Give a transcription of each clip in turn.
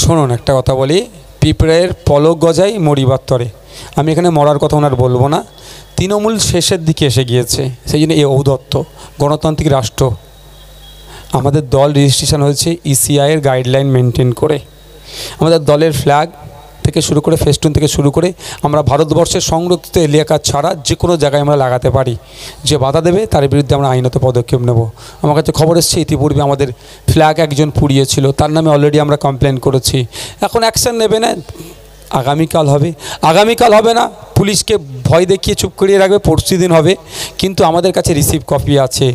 শুনুন একটা কথা বলি, পিঁপড়ের পলক গজায় মরিবার তরে। আমি এখানে মরার কথা ওনার বলবো না। তৃণমূল শেষের দিকে এসে গিয়েছে, সেই জন্য এই ঔদ্ধত্য। গণতান্ত্রিক রাষ্ট্র, আমাদের দল রেজিস্ট্রেশন হয়েছে ইসিআইয়ের গাইডলাইন মেনটেন করে। আমাদের দলের ফ্ল্যাগ থেকে শুরু করে ফেস্টুন থেকে শুরু করে আমরা ভারতবর্ষের সংরক্ষিত এলাকা ছাড়া যে কোনো জায়গায় আমরা লাগাতে পারি। যে বাধা দেবে তার বিরুদ্ধে আমরা আইনত পদক্ষেপ নেব। আমার কাছে খবর এসছে ইতিপূর্বে আমাদের ফ্ল্যাগ একজন পুড়িয়েছিল, তার নামে অলরেডি আমরা কমপ্লেন করেছি। এখন অ্যাকশান নেবে না, আগামীকাল হবে। আগামীকাল হবে না, পুলিশকে ভয় দেখিয়ে চুপ করিয়ে রাখবে, পরশু দিন হবে। কিন্তু আমাদের কাছে রিসিভ কপি আছে।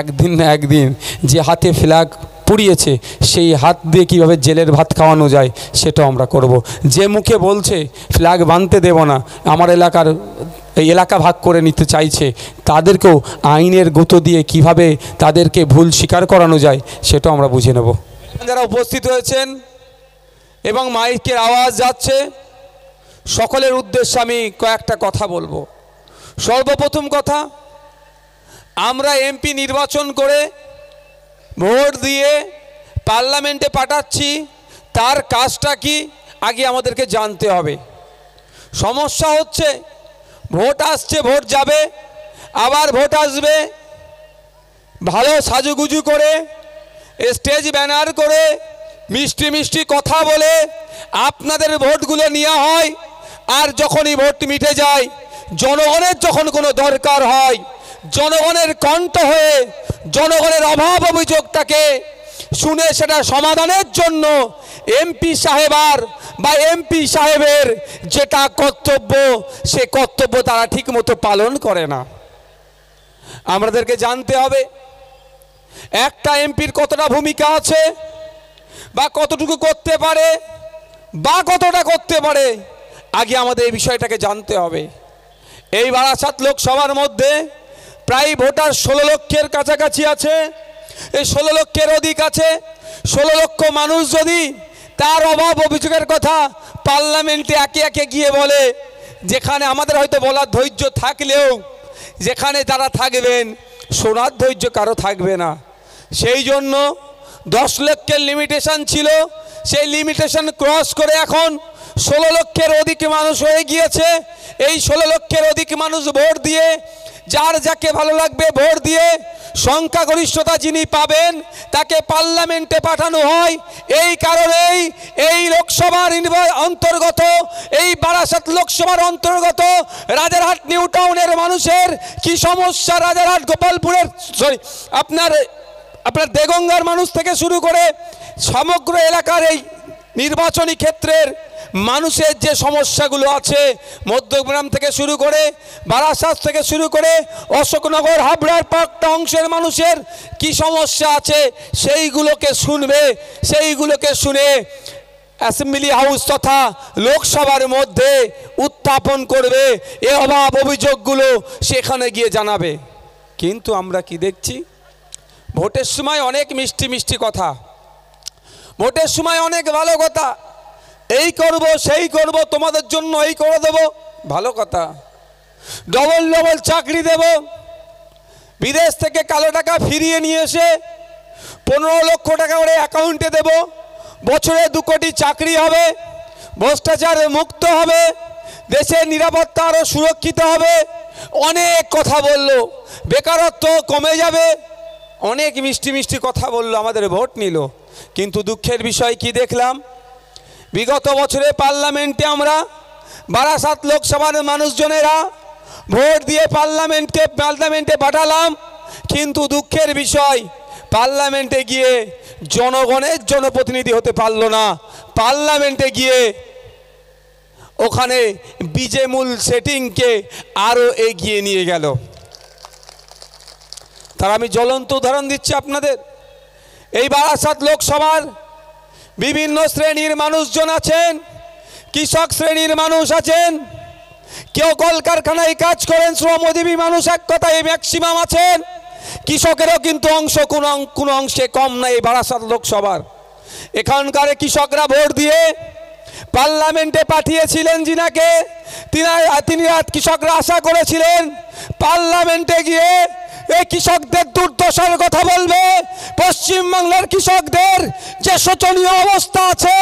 একদিন না একদিন যে হাতে ফ্ল্যাগ পুড়িয়েছে সেই হাত দিয়ে কীভাবে জেলের ভাত খাওয়ানো যায় সেটাও আমরা করব। যে মুখে বলছে ফ্ল্যাগ বাঁধতে দেব না, আমার এলাকার এই এলাকা ভাগ করে নিতে চাইছে, তাদেরকেও আইনের গুঁতো দিয়ে কিভাবে তাদেরকে ভুল স্বীকার করানো যায় সেটাও আমরা বুঝে নেব। যারা উপস্থিত হয়েছেন এবং মাইকের আওয়াজ যাচ্ছে, সকলের উদ্দেশ্যে আমি কয়েকটা কথা বলবো। সর্বপ্রথম কথা, আমরা এমপি নির্বাচন করে ভোট দিয়ে পার্লামেন্টে পাঠাচ্ছি, তার কাজটা কি আগে আমাদেরকে জানতে হবে। সমস্যা হচ্ছে ভোট আসছে, ভোট যাবে, আবার ভোট আসবে, ভালো সাজুগুজু করে স্টেজ ব্যানার করে মিষ্টি মিষ্টি কথা বলে আপনাদের ভোটগুলো নেওয়া হয়। আর যখনই ভোট মিটে যায়, জনগণের যখন কোনো দরকার হয়, জনগণের কণ্ঠ হয়ে জনগণের অভাব অভিযোগটাকে শুনে সেটা সমাধানের জন্য এমপি সাহেবার বা এমপি সাহেবের যেটা কর্তব্য, সে কর্তব্য তারা ঠিকমতো পালন করে না। আমাদেরকে জানতে হবে একটা এমপির কতটা ভূমিকা আছে, বা কতটুকু করতে পারে, বা কতটা করতে পারে, আগে আমাদের এই বিষয়টাকে জানতে হবে। এই বারাসাত লোকসভার মধ্যে প্রায় ভোটার 16 লক্ষের কাছাকাছি আছে। এই 16 লক্ষের অধিক আছে। 16 লক্ষ মানুষ যদি তার অভাব অভিযোগের কথা পার্লামেন্টে একে একে গিয়ে বলে, যেখানে আমাদের হয়তো বলার ধৈর্য থাকলেও যেখানে তারা থাকবেন শোনার ধৈর্য কারো থাকবে না। সেই জন্য 10 লক্ষের লিমিটেশন ছিল, সেই লিমিটেশন ক্রস করে এখন 16 লক্ষের অধিক মানুষ হয়ে গিয়েছে। এই 16 লক্ষের অধিক মানুষ ভোট দিয়ে যার যাকে ভালো লাগবে ভোট দিয়ে সংখ্যাগরিষ্ঠতা যিনি পাবেন তাকে পার্লামেন্টে পাঠানো হয়। এই কারণেই এই লোকসভার অন্তর্গত, এই বারাসাত লোকসভার অন্তর্গত রাজারহাট নিউ টাউনের মানুষের কি সমস্যা, রাজারহাট গোপালপুরের আপনার দেগঙ্গার মানুষ থেকে শুরু করে সমগ্র এলাকার এই নির্বাচনী ক্ষেত্রের মানুষের যে সমস্যাগুলো আছে, মধ্যগ্রাম থেকে শুরু করে বারাসাত থেকে শুরু করে অশোকনগর হাবড়ার পাঁচটা অংশের মানুষের কি সমস্যা আছে সেইগুলোকে শুনবে। সেইগুলোকে শুনে অ্যাসেম্বলি হাউস তথা লোকসভার মধ্যে উত্থাপন করবে। এ অভাব অভিযোগগুলো সেখানে গিয়ে জানাবে। কিন্তু আমরা কি দেখছি, ভোটের সময় অনেক মিষ্টি মিষ্টি কথা, ভোটের সময় অনেক ভালো কথা, এই করব সেই করব, তোমাদের জন্য এই করে দেব, ভালো কথা। ডবল ডবল চাকরি দেব, বিদেশ থেকে কালো টাকা ফিরিয়ে নিয়ে এসে 15 লক্ষ টাকা করে অ্যাকাউন্টে দেব, বছরে 2 কোটি চাকরি হবে, ভ্রষ্টাচার মুক্ত হবে, দেশের নিরাপত্তা আরও সুরক্ষিত হবে, অনেক কথা বলল, বেকারত্ব কমে যাবে, অনেক মিষ্টি মিষ্টি কথা বলল, আমাদের ভোট নিল। কিন্তু দুঃখের বিষয় কি দেখলাম, বিগত বছরে পার্লামেন্টে আমরা বারাসাত লোকসভার মানুষজনেরা ভোট দিয়ে পার্লামেন্টে পাঠালাম, কিন্তু দুঃখের বিষয় পার্লামেন্টে গিয়ে জনগণের জনপ্রতিনিধি হতে পারল না। পার্লামেন্টে গিয়ে ওখানে বিজেমূল সেটিংকে আরও এগিয়ে নিয়ে গেল। তার আমি জ্বলন্ত উদাহরণ দিচ্ছি আপনাদের। এই বারাসাত লোকসভার বিভিন্ন শ্রেণীর মানুষজন আছেন, কৃষক শ্রেণীর মানুষ আছেন, কেউ কলকারখানায় কাজ করেন, শ্রমজীবী মানুষ এক কথায় ম্যাক্সিমাম আছেন। কৃষকেরও কিন্তু অংশ কোনো অংশে কম নাই এই বারাসাত লোকসভার। এখানকার কৃষকরা ভোট দিয়ে পার্লামেন্টে পাঠিয়েছিলেন যিনাকে, তিনি কৃষকরা আশা করেছিলেন পার্লামেন্টে গিয়ে এই কৃষকদের দুর্দশার কথা বলবে, পশ্চিমবাংলার কৃষকদের যে শোচনীয় অবস্থা আছে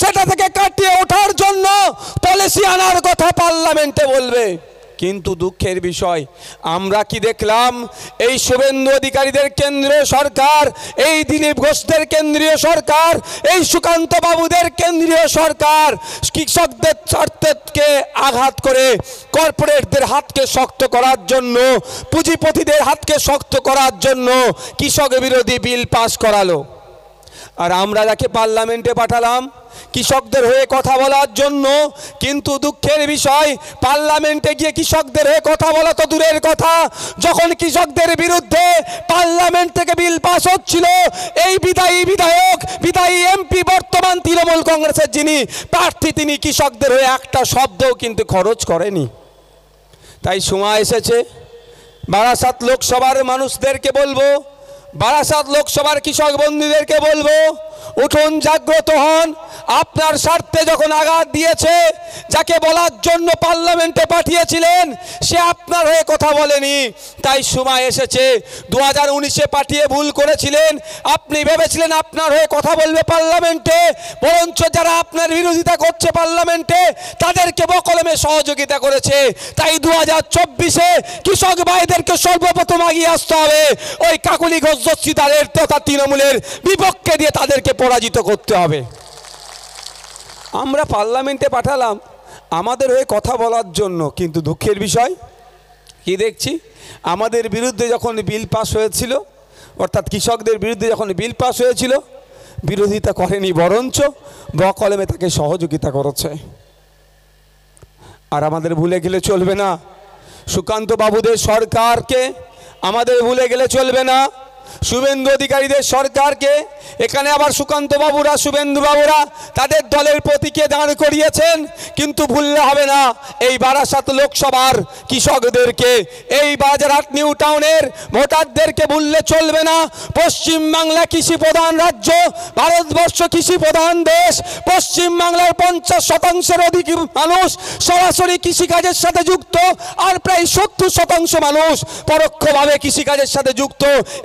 সেটা থেকে কাটিয়ে ওঠার জন্য পলিসি আনার কথা পার্লামেন্টে বলবে। কিন্তু দুঃখের বিষয় আমরা কি দেখলাম, এই শুভেন্দু অধিকারীদের কেন্দ্রীয় সরকার, এই দিলীপ ঘোষদের কেন্দ্রীয় সরকার, এই সুকান্ত বাবুদের কেন্দ্রীয় সরকার কৃষকদের স্বার্থকে আঘাত করে কর্পোরেটদের হাতকে শক্ত করার জন্য, পুঁজিপতিদের হাতকে শক্ত করার জন্য কৃষক বিরোধী বিল পাস করালো। আর আমরা যাকে পার্লামেন্টে পাঠালাম কৃষকদের হয়ে কথা বলার জন্য, কিন্তু দুঃখের বিষয় পার্লামেন্টে গিয়ে কৃষকদের হয়ে কথা বলা তো দূরের কথা, যখন কৃষকদের বিরুদ্ধে পার্লামেন্ট থেকে বিল পাস হচ্ছিল, এই বিদায়ী এমপি বর্তমান তৃণমূল কংগ্রেসের যিনি প্রার্থী, তিনি কৃষকদের হয়ে একটা শব্দও কিন্তু খরচ করেনি। তাই সময় এসেছে বারাসাত লোকসভার মানুষদেরকে বলবো, বারাসাত লোকসভার কৃষক বন্ধুদেরকে বলবো, উঠুন, জাগ্রত হন। আপনার স্বার্থে যখন আঘাত দিয়েছে, যাকে বলার জন্য পার্লামেন্টে পাঠিয়েছিলেন সে আপনার হয়ে কথা বলেনি। তাই সময় এসেছে, 2019-এ পাঠিয়ে ভুল করেছিলেন, আপনি ভেবেছিলেন আপনার হয়ে কথা বলবে পার্লামেন্টে, বরঞ্চ যারা আপনার বিরোধিতা করছে পার্লামেন্টে তাদেরকে বকলমে সহযোগিতা করেছে। তাই 2024-এ কৃষক ভাইদেরকে সর্বপ্রথম এগিয়ে আসতে হবে, ওই কাকুলি ঘোষ দস্তিদারের তথা তৃণমূলের বিপক্ষে দিয়ে তাদেরকে পরাজিত করতে হবে। আমরা পার্লামেন্টে পাঠালাম আমাদের হয়ে কথা বলার জন্য, কিন্তু দুঃখের বিষয় কি দেখছি, আমাদের বিরুদ্ধে যখন বিল পাস হয়েছিল, অর্থাৎ কৃষকদের বিরুদ্ধে যখন বিল পাস হয়েছিল, বিরোধিতা করেনি, বরঞ্চ বকলমে তাকে সহযোগিতা করেছে। আর আমাদের ভুলে গেলে চলবে না, সুকান্ত বাবুদের সরকারকে আমাদের ভুলে গেলে চলবে না, শুভেন্দু অধিকারীদের সরকারকে। এখানে আবার সুকান্ত বাবুরা, শুভেন্দু বাবুরা তাদের দলের প্রতীকে দাঁড় করিয়েছেন, কিন্তু ভুললে হবে না এই বারাসাত লোকসভার কৃষকদেরকে, এই বাজারহাট নিউ টাউনের ভোটারদেরকে ভুললে চলবে না। পশ্চিমবাংলা কৃষি প্রধান রাজ্য, ভারতবর্ষ কৃষি প্রধান দেশ। পশ্চিমবাংলার 50% অধিক মানুষ সরাসরি কৃষিকাজের সাথে যুক্ত, আর প্রায় 70% মানুষ পরোক্ষভাবে কৃষিকাজের সাথে যুক্ত।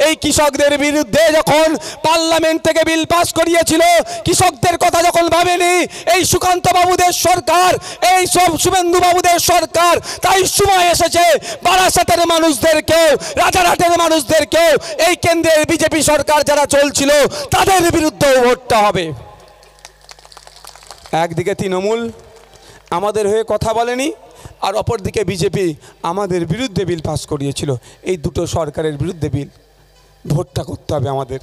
এই কৃষকদের বিরুদ্ধে যখন পার্লামেন্ট থেকে বিল পাস করিয়েছিল, কৃষকদের কথা যখন ভাবেনি এই সুকান্ত বাবুদের সরকার, এই সব শুভেন্দু বাবুদের সরকার। তাই সময় এসেছে বারাসাতের মানুষদেরকেও, রাজারহাটের মানুষদেরকেও এই কেন্দ্রের বিজেপি সরকার যারা চলছিল তাদের বিরুদ্ধেও ভোটটা হবে। একদিকে তৃণমূল আমাদের হয়ে কথা বলেনি, আর অপরদিকে বিজেপি আমাদের বিরুদ্ধে বিল পাস করিয়েছিল। এই দুটো সরকারের বিরুদ্ধে বিল ভোটটা করতে হবে আমাদের।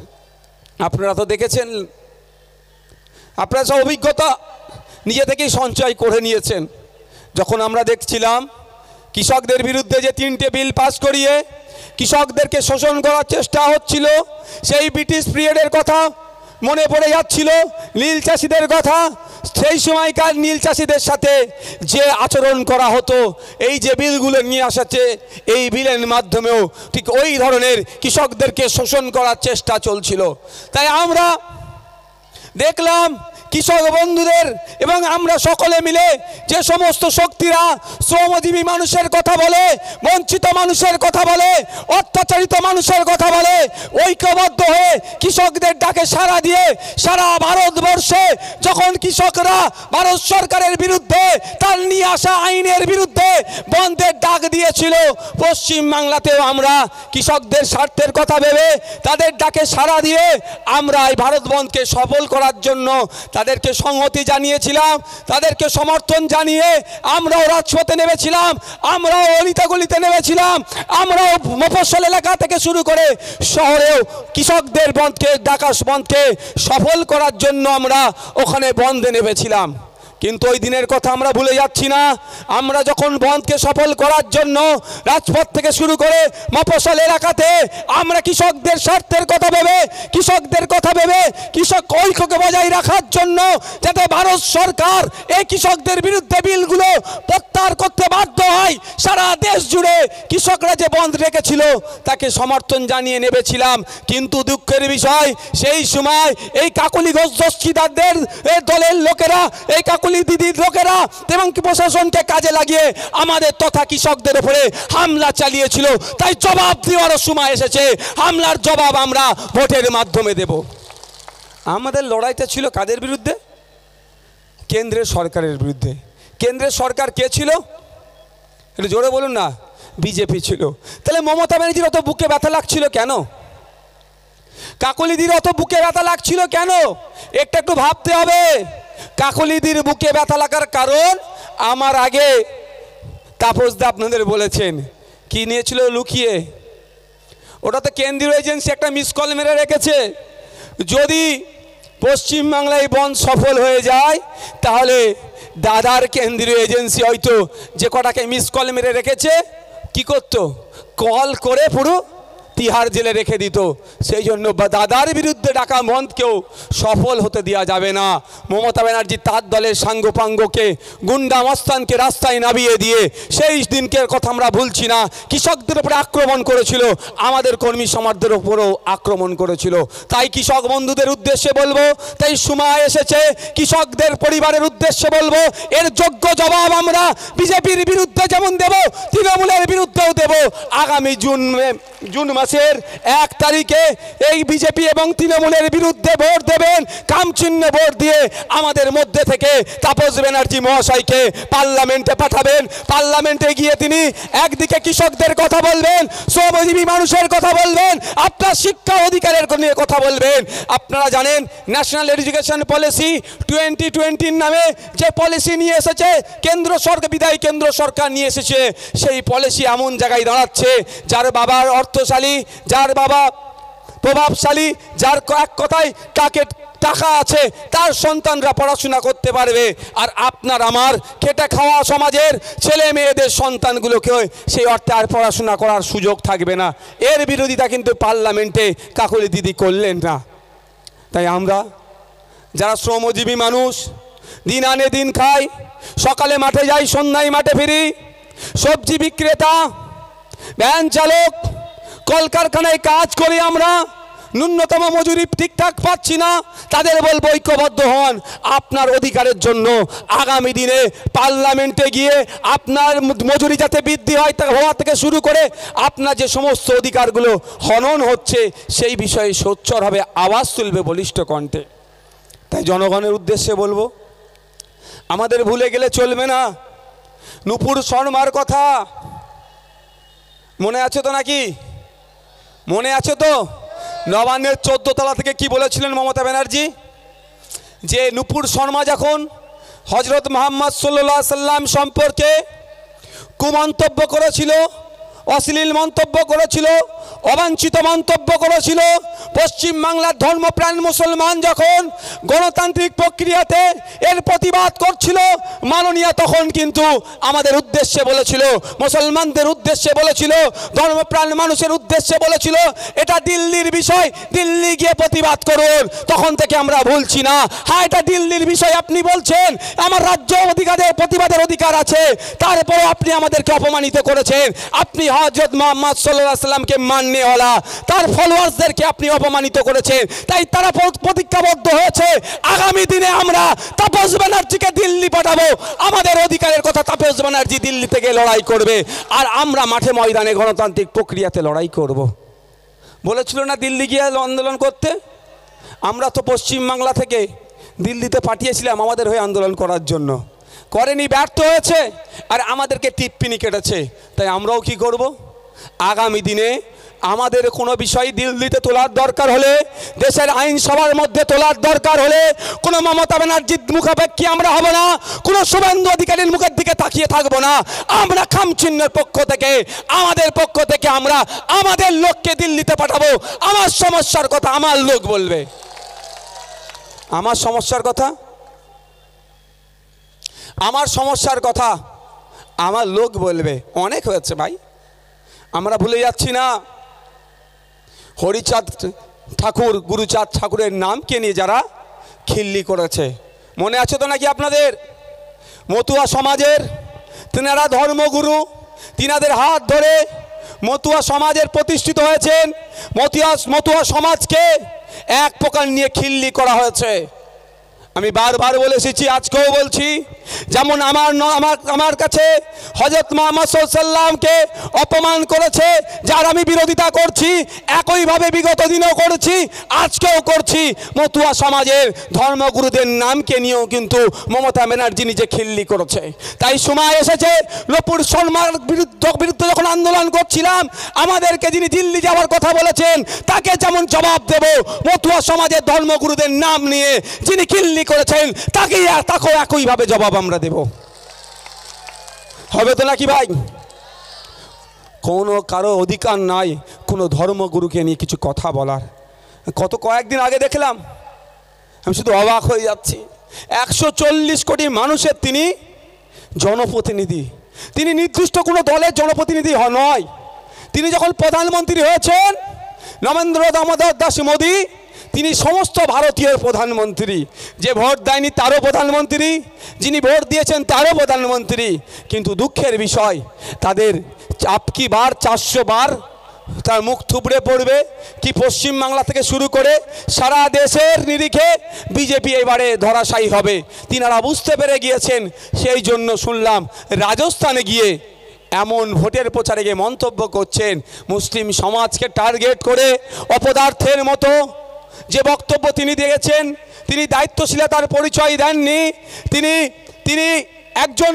আপনারা তো দেখেছেন, আপনারা সব অভিজ্ঞতা নিজে থেকেই সঞ্চয় করে নিয়েছেন। যখন আমরা দেখছিলাম কৃষকদের বিরুদ্ধে যে 3টে বিল পাস করিয়ে কৃষকদেরকে শোষণ করার চেষ্টা হচ্ছিল, সেই ব্রিটিশ পিরিয়ডের কথা মনে পড়ে যাচ্ছিল, নীল চাষিদের কথা। সেই সময়কার নীল চাষিদের সাথে যে আচরণ করা হতো, এই যে বিলগুলো নিয়ে আসাছে, এই বিলের মাধ্যমেও ঠিক ওই ধরনের কৃষকদেরকে শোষণ করার চেষ্টা চলছিল। তাই আমরা দেখলাম কৃষক বন্ধুদের এবং আমরা সকলে মিলে যে সমস্ত শক্তিরা শ্রমজীবী মানুষের কথা বলে, বঞ্চিত মানুষের কথা বলে, অত্যাচারিত মানুষের কথা বলে, ঐক্যবদ্ধ হয়ে কৃষকদের ডাকে সাড়া দিয়ে সারা ভারতবর্ষে যখন কৃষকরা ভারত সরকারের বিরুদ্ধে, তার নিয়ে আসা আইনের বিরুদ্ধে বন্ধের ডাক দিয়েছিল, পশ্চিমবাংলাতেও আমরা কৃষকদের স্বার্থের কথা ভেবে তাদের ডাকে সাড়া দিয়ে আমরা এই ভারত বন্ধকে সফল করার জন্য তাদেরকে সংহতি জানিয়েছিলাম, তাদেরকে সমর্থন জানিয়ে আমরাও রাজপথে নেমেছিলাম, আমরাও অলিতাগলিতে নেমেছিলাম, আমরাও মফস্বল এলাকা থেকে শুরু করে শহরেও কৃষকদের বন্ধকে, ডাকাস বন্ধকে সফল করার জন্য আমরা ওখানে বন্ধে নেমেছিলাম। কিন্তু ওই দিনের কথা আমরা ভুলে যাচ্ছি না। আমরা যখন বন্ধকে সফল করার জন্য রাজপথ থেকে শুরু করে মফস্বল এলাকাতে আমরা কৃষকদের স্বার্থের কথা ভেবে, কৃষকদের কথা ভেবে, কৃষক ঐক্যকে বজায় রাখার জন্য যাতে ভারত সরকার এই কৃষকদের বিরুদ্ধে বিলগুলো প্রত্যাহার করতে বাধ্য হয়, সারা দেশ জুড়ে কৃষকরা যে বন্ধ রেখেছিল তাকে সমর্থন জানিয়ে নেমেছিলাম। কিন্তু দুঃখের বিষয়, সেই সময় এই কাকুলি ঘোষ দস্তিদারদের দলের লোকেরা, এই দিদির লোকেরা এবং প্রশাসনকে কাজে লাগিয়ে আমাদের তথা কৃষকদের উপরে হামলা চালিয়েছিল। তাই জবাব দেওয়ার সময় এসেছে, হামলার জবাব আমরা ভোটের মাধ্যমে দেব। আমাদের লড়াইটা ছিল কাদের বিরুদ্ধে? কেন্দ্রের সরকারের বিরুদ্ধে। কেন্দ্রের সরকার কে ছিল? একটু জোরে বলুন না। বিজেপি ছিল। তাহলে মমতা ব্যানার্জির অত বুকে ব্যথা লাগছিল কেন? কাকলিদির অত বুকে ব্যথা লাগছিল কেন? একটু ভাবতে হবে। কাকলিদির বুকে ব্যথা লাগার কারণ আমার আগে তাপসদা আপনাদের বলেছেন কি নিয়েছিল লুকিয়ে। ওটা তো কেন্দ্রীয় এজেন্সি একটা মিস কল মেরে রেখেছে। যদি পশ্চিমবাংলায় বন্ধ সফল হয়ে যায় তাহলে দাদার কেন্দ্রীয় এজেন্সি হয়তো যে কটাকে মিস কল মেরে রেখেছে কি করতো, কল করে পুরো তিহার জেলে রেখে দিত। সেই জন্য দাদার বিরুদ্ধে ডাকা বন্ধকেও সফল হতে দেওয়া যাবে না। মমতা ব্যানার্জি তার দলের সাঙ্গপাঙ্গকে গুন্ডা মস্তানকে রাস্তায় নামিয়ে দিয়ে সেই দিনকে কথা আমরা ভুলছি না। কৃষকদের উপরে আক্রমণ করেছিল, আমাদের কর্মী সমাজদের উপরেও আক্রমণ করেছিল। তাই কৃষক বন্ধুদের উদ্দেশ্যে বলবো, তাই সময় এসেছে কৃষকদের পরিবারের উদ্দেশ্যে বলবো, এর যোগ্য জবাব আমরা বিজেপির বিরুদ্ধে যেমন দেব, তৃণমূলের বিরুদ্ধেও দেব। আগামী জুন মাসের 1 তারিখে এই বিজেপি এবং তৃণমূলের বিরুদ্ধে ভোট দেবেন। কামচিহ্ন ভোট দিয়ে আমাদের মধ্যে থেকে তাপস ব্যানার্জি মহাশয়কে পার্লামেন্টে পাঠাবেন। পার্লামেন্টে গিয়ে তিনি একদিকে কৃষকদের কথা বলবেন, শ্রমজীবী মানুষের কথা বলবেন, আপনার শিক্ষা অধিকারের নিয়ে কথা বলবেন। আপনারা জানেন ন্যাশনাল এডুকেশন পলিসি 2020 নামে যে পলিসি নিয়ে এসেছে কেন্দ্র সরকার, বিদায়ী কেন্দ্র সরকার নিয়ে এসেছে, সেই পলিসি এমন জায়গায় দাঁড়াচ্ছে যার বাবার অর্থশালী, যার বাবা প্রভাবশালী, যার এক কথায় টাকা আছে, তার সন্তানরা পড়াশোনা করতে পারবে। আর আপনার আমার খেটে খাওয়া সমাজের ছেলে মেয়েদের সন্তানগুলোকে সেই অর্থে আর পড়াশোনা করার সুযোগ থাকবে না। এর বিরোধিতা কিন্তু পার্লামেন্টে কাকলি দিদি করলেন না। তাই আমরা যারা শ্রমজীবী মানুষ, দিন আনে দিন খাই, সকালে মাঠে যাই, সন্ধ্যায় মাঠে ফিরি, সবজি বিক্রেতা, ভ্যান চালক, কলকারখানায় কাজ করি, আমরা ন্যূনতম মজুরি ঠিকঠাক পাচ্ছি না, তাদের বলবো ঐক্যবদ্ধ হন আপনার অধিকারের জন্য। আগামী দিনে পার্লামেন্টে গিয়ে আপনার মজুরি যাতে বৃদ্ধি হয় হওয়া থেকে শুরু করে আপনার যে সমস্ত অধিকারগুলো হনন হচ্ছে সেই বিষয়ে সোচ্চারভাবে আওয়াজ তুলবে বলিষ্ঠ কণ্ঠে। তাই জনগণের উদ্দেশ্যে বলবো, আমাদের ভুলে গেলে চলবে না। নুপুর শর্মার কথা মনে আছে তো নাকি? মনে আছে তো? নবান্নের 14 তলা থেকে কি বলেছিলেন মমতা ব্যানার্জি? যে নুপুর শর্মা যখন হজরত মুহাম্মদ সাল্লাল্লাহু আলাইহি সাল্লাম সম্পর্কে কুমন্তব্য করেছিল, অশ্লীল মন্তব্য করেছিল, অবাঞ্ছিত মন্তব্য করেছিল, পশ্চিমবাংলার ধর্মপ্রাণ মুসলমান যখন গণতান্ত্রিক প্রক্রিয়াতে এর প্রতিবাদ করছিল, মাননীয় তখন কিন্তু আমাদের উদ্দেশ্যে বলেছিল, মুসলমানদের উদ্দেশ্যে বলেছিল, ধর্মপ্রাণ মানুষের উদ্দেশ্যে বলেছিল, এটা দিল্লির বিষয়, দিল্লি গিয়ে প্রতিবাদ করুন। তখন থেকে আমরা ভুলছি না। হ্যাঁ, এটা দিল্লির বিষয় আপনি বলছেন, আমার রাজ্য প্রতিবাদের অধিকার আছে, তারপরে আপনি আমাদেরকে অপমানিত করেছেন। আপনি হযরত মুহাম্মদ সাল্লাল্লাহু আলাইহি সাল্লামকে মাননেওয়ালা তার ফলোয়ার্সদেরকে আপনি অপমানিত করেছেন। তাই তারা প্রতিজ্ঞাবদ্ধ হয়েছে, আগামী দিনে আমরা তাপস ব্যানার্জিকে দিল্লি পাঠাবো। আমাদের অধিকারের কথা তাপস ব্যানার্জি দিল্লি থেকে লড়াই করবে, আর আমরা মাঠে ময়দানে গণতান্ত্রিক প্রক্রিয়াতে লড়াই করব। বলেছিল না দিল্লি গিয়ে আন্দোলন করতে? আমরা তো পশ্চিমবাংলা থেকে দিল্লিতে পাঠিয়েছিলাম আমাদের হয়ে আন্দোলন করার জন্য, করেনি, ব্যর্থ হয়েছে, আর আমাদেরকে টিপ্পিনি কেটেছে। তাই আমরাও কি করব? আগামী দিনে আমাদের কোনো বিষয় দিল্লিতে তোলার দরকার হলে, দেশের আইনসভার মধ্যে তোলার দরকার হলে, কোনো মমতা ব্যানার্জির মুখাপেক্ষী আমরা হব না, কোনো শুভেন্দু অধিকারীর মুখের দিকে তাকিয়ে থাকবো না। আমরা খামচিহ্নের পক্ষ থেকে, আমাদের পক্ষ থেকে আমরা আমাদের লোককে দিল্লিতে পাঠাবো। আমার সমস্যার কথা আমার লোক বলবে, আমার সমস্যার কথা, আমার সমস্যার কথা আমার লোক বলবে। অনেক হয়েছে ভাই, আমরা ভুলে যাচ্ছি না। হরিচাঁদ ঠাকুর, গুরুচাঁদ ঠাকুরের নামকে নিয়ে যারা খিল্লি করেছে, মনে আছে তো নাকি আপনাদের? মতুয়া সমাজের তিনারা ধর্মগুরু, তিনাদের হাত ধরে মতুয়া সমাজের প্রতিষ্ঠিত হয়েছেন। মতুয়া সমাজকে এক প্রকার নিয়ে খিল্লি করা হয়েছে। আমি বারবার বলে এসেছি, আজকেও বলছি, যেমন আমার কাছে হযরত মুহাম্মদ সাল্লাল্লাহু আলাইহি সাল্লামকে অপমান করেছে, যার আমি বিরোধিতা করছি, একইভাবে বিগত দিনেও করেছি, আজকেও করছি। মতুয়া সমাজের ধর্মগুরুদের নামকে নিয়েও কিন্তু মমতা ব্যানার্জি নিজে খিল্লি করেছে। তাই সময় এসেছে, নূপুর শর্মার বিরুদ্ধে যখন আন্দোলন করছিলাম, আমাদেরকে যিনি দিল্লি যাওয়ার কথা বলেছেন তাকে যেমন জবাব দেব, মতুয়া সমাজের ধর্মগুরুদের নাম নিয়ে যিনি খিল্লি করেছেন তাকেও একইভাবে জবাব আমরা দেব। হবে তো নাকি ভাই? কোনো কারো অধিকার নাই কোনো ধর্মগুরুকে নিয়ে কিছু কথা বলার। কয়েকদিন আগে দেখলাম, আমি শুধু অবাক হয়ে যাচ্ছি, 140 কোটি মানুষের তিনি জনপ্রতিনিধি। তিনি নির্দিষ্ট কোনো দলের জনপ্রতিনিধি নয়। তিনি যখন প্রধানমন্ত্রী হয়েছেন, নরেন্দ্র দামোদর দাস মোদী, তিনি সমস্ত ভারতীয় প্রধানমন্ত্রী। যে ভোট দেয়নি তারও প্রধানমন্ত্রী, যিনি ভোট দিয়েছেন তারও প্রধানমন্ত্রী। কিন্তু দুঃখের বিষয়, তাদের কি বার 400 বার তার মুখ থুবড়ে পড়বে কি পশ্চিমবাংলা থেকে শুরু করে সারা দেশের নিরিখে বিজেপি এবারে ধরাশায়ী হবে। তিনারা বুঝতে পেরে গিয়েছেন। সেই জন্য শুনলাম রাজস্থানে গিয়ে এমন ভোটের প্রচারে গিয়ে মন্তব্য করছেন, মুসলিম সমাজকে টার্গেট করে অপদার্থের মতো যে বক্তব্য তিনি দিয়েছেন। তিনি দায়িত্বশীলতার পরিচয় দেননি। তিনি একজন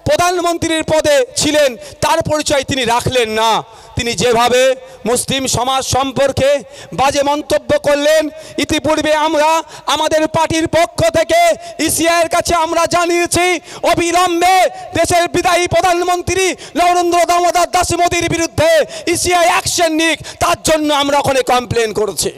প্রধানমন্ত্রীর পদে ছিলেন, তার পরিচয় তিনি রাখলেন না। তিনি যেভাবে মুসলিম সমাজ সম্পর্কে বাজে মন্তব্য করলেন, ইতিপূর্বে আমরা আমাদের পার্টির পক্ষ থেকে ইসিআইয়ের কাছে আমরা জানিয়েছি অবিলম্বে দেশের বিদায়ী প্রধানমন্ত্রী নরেন্দ্র দামোদর দাস মোদীর বিরুদ্ধে ইসিআই অ্যাকশন নিক, তার জন্য আমরা ওখানে কমপ্লেন করেছি।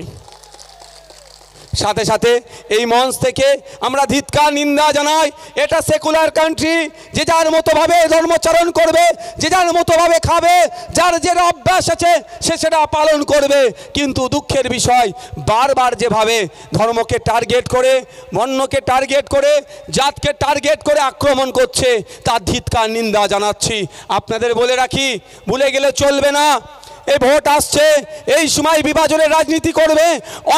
সাথে সাথে এই মঞ্চ থেকে আমরা ধিক্কার নিন্দা জানাই। এটা সেকুলার কান্ট্রি, যে যার মতোভাবে ধর্মচারণ করবে, যে যার মতোভাবে খাবে, যার যেটা অভ্যাস আছে সে সেটা পালন করবে। কিন্তু দুঃখের বিষয়, বারবার যেভাবে ধর্মকে টার্গেট করে, বর্ণকে টার্গেট করে, জাতকে টার্গেট করে আক্রমণ করছে, তার ধিক্কার নিন্দা জানাচ্ছি। আপনাদের বলে রাখি, ভুলে গেলে চলবে না, এই ভোট আসছে, এই সময় বিভাজনের রাজনীতি করবে।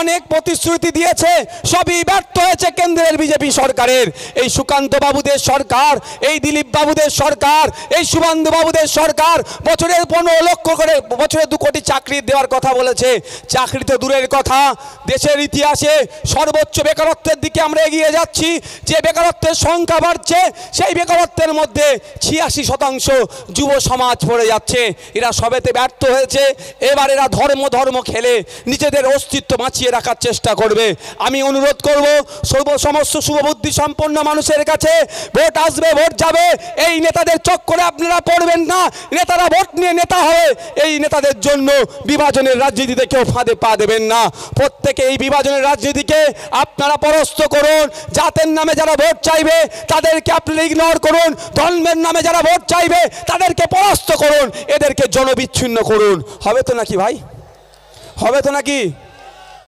অনেক প্রতিশ্রুতি দিয়েছে, সবই ব্যর্থ হয়েছে কেন্দ্রের বিজেপি সরকারের। এই সুকান্ত বাবুদের সরকার, এই দিলীপ বাবুদের সরকার, এই শুভেন্দু বাবুদের সরকার বছরে 15 লক্ষ করে, বছরে 2 কোটি চাকরি দেওয়ার কথা বলেছে। চাকরি তো দূরের কথা, দেশের ইতিহাসে সর্বোচ্চ বেকারত্বের দিকে আমরা এগিয়ে যাচ্ছি। যে বেকারত্বের সংখ্যা বাড়ছে, সেই বেকারত্বের মধ্যে 86% যুব সমাজ পড়ে যাচ্ছে। এরা সবেতে ব্যর্থ হয়েছে। এবার এরা ধর্ম খেলে নিজেদের অস্তিত্ব বাঁচিয়ে রাখার চেষ্টা করবে। আমি অনুরোধ করব সমস্ত শুভবুদ্ধি সম্পন্ন মানুষের কাছে, ভোট আসবে, ভোট যাবে, এই নেতাদের চক্করে আপনারা পড়বেন না। নেতারা ভোট নিয়ে নেতা হবে, এই নেতাদের জন্য বিভাজনের রাজনীতিতে কেউ ফাঁদে পা দেবেন না। প্রত্যেকে এই বিভাজনের রাজনীতিকে আপনারা পরাস্ত করুন। জাতের নামে যারা ভোট চাইবে তাদেরকে আপনারা ইগনোর করুন, ধর্মের নামে যারা ভোট চাইবে তাদেরকে পরাস্ত করুন, এদেরকে জনবিচ্ছিন্ন করুন। হবে তো নাকি ভাই? হবে তো নাকি?